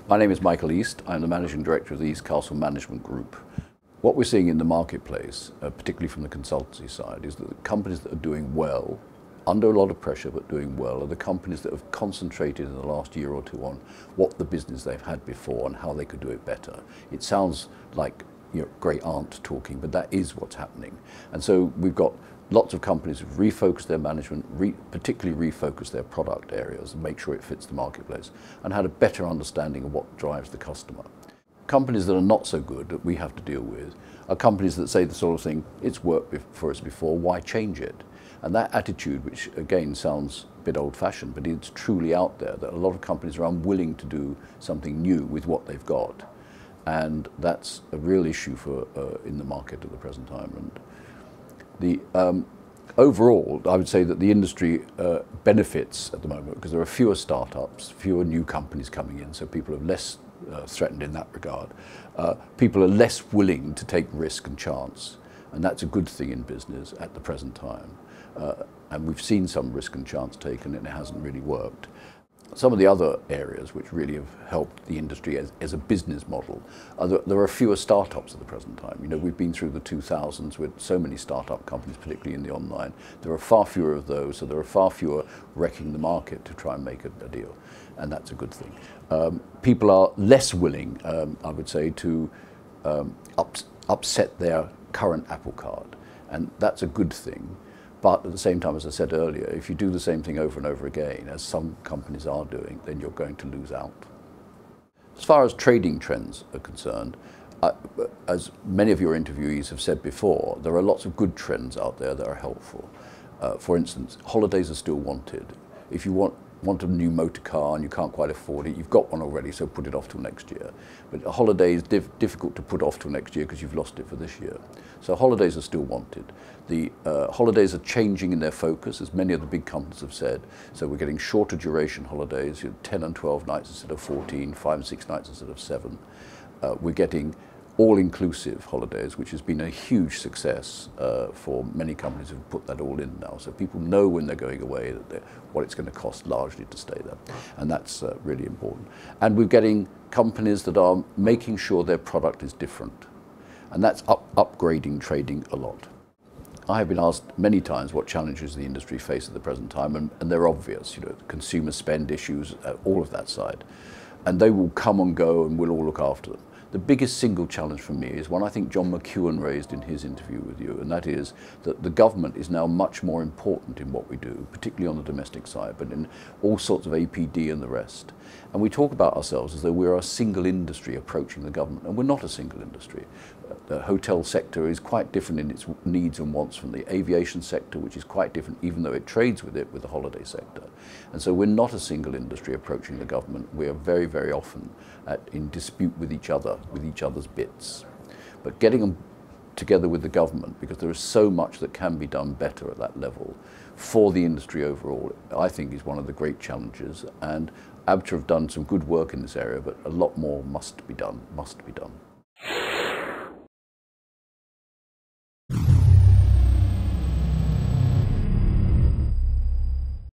My name is Michael East. I'm the Managing Director of the Eastcastle Management Group. What we're seeing in the marketplace, particularly from the consultancy side, is that the companies that are doing well, under a lot of pressure but doing well, are the companies that have concentrated in the last year or two on what the business they've had before and how they could do it better. It sounds like your great aunt talking, but that is what's happening. And so we've got lots of companies who've refocused their management, particularly refocused their product areas and make sure it fits the marketplace, and had a better understanding of what drives the customer. Companies that are not so good that we have to deal with are companies that say the sort of thing, it's worked for us before, why change it? And that attitude, which again sounds a bit old-fashioned, but it's truly out there, that a lot of companies are unwilling to do something new with what they've got. And that's a real issue for in the market at the present time. And the overall, I would say that the industry benefits at the moment because there are fewer startups, fewer new companies coming in, so people are less threatened in that regard. People are less willing to take risk and chance, and that's a good thing in business at the present time. And we've seen some risk and chance taken and it hasn't really worked. Some of the other areas which really have helped the industry as a business model are there are fewer startups at the present time. You know, we've been through the 2000s with so many startup companies, particularly in the online. There are far fewer of those, so there are far fewer wrecking the market to try and make a deal, and that's a good thing. People are less willing, I would say, to upset their current apple cart, and that's a good thing. But at the same time, as I said earlier, if you do the same thing over and over again, as some companies are doing, then you're going to lose out. As far as trading trends are concerned, as many of your interviewees have said before, there are lots of good trends out there that are helpful. For instance, holidays are still wanted. If you want a new motor car and you can't quite afford it, you've got one already, so put it off till next year. But a holiday is difficult to put off till next year because you've lost it for this year. So holidays are still wanted. The holidays are changing in their focus, as many of the big companies have said. So we're getting shorter duration holidays, 10 and 12 nights instead of 14, 5 and 6 nights instead of 7. We're getting all-inclusive holidays, which has been a huge success for many companies who've put that all in now. So people know when they're going away what it's going to cost largely to stay there. And that's really important. And we're getting companies that are making sure their product is different. And that's upgrading trading a lot. I have been asked many times what challenges the industry face at the present time, and they're obvious, you know, consumer spend issues, all of that side. And they will come and go and we'll all look after them. The biggest single challenge for me is one I think John McEwan raised in his interview with you, and that is that the government is now much more important in what we do, particularly on the domestic side, but in all sorts of APD and the rest. And we talk about ourselves as though we're a single industry approaching the government, and we're not a single industry. The hotel sector is quite different in its needs and wants from the aviation sector, which is quite different, even though it trades with it, with the holiday sector. And so we're not a single industry approaching the government. We are very, very often in dispute with each other, with each other's bits. But getting them together with the government, because there is so much that can be done better at that level for the industry overall, I think is one of the great challenges. And ABTA have done some good work in this area, but a lot more must be done.